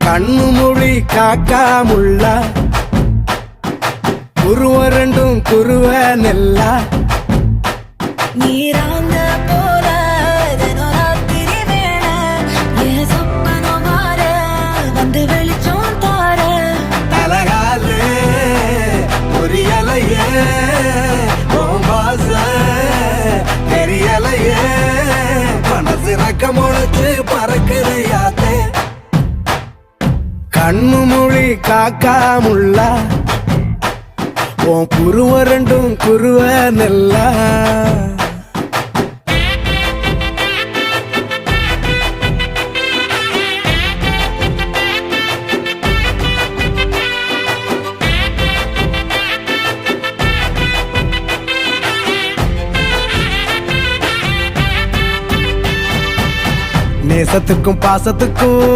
கண்ணு மொழி காக்காமுள்ள குருவ ரெண்டும் குருவ நெல்லா நீராங்க போல தினராத்திரி வேண என் சொப்பனம் மாற வந்து வெளிச்சம் தார தலகாலே பொரியலையே ஓம்பாச தெரியலையே மனசு ரக்க முளைச்சு பறக்குறையாத்தே கண்ணு மொழி காக்காமுள்ள உன் குருவ ரெண்டும் குருவ நெல்லா நேசத்துக்கும் பாசத்துக்கும்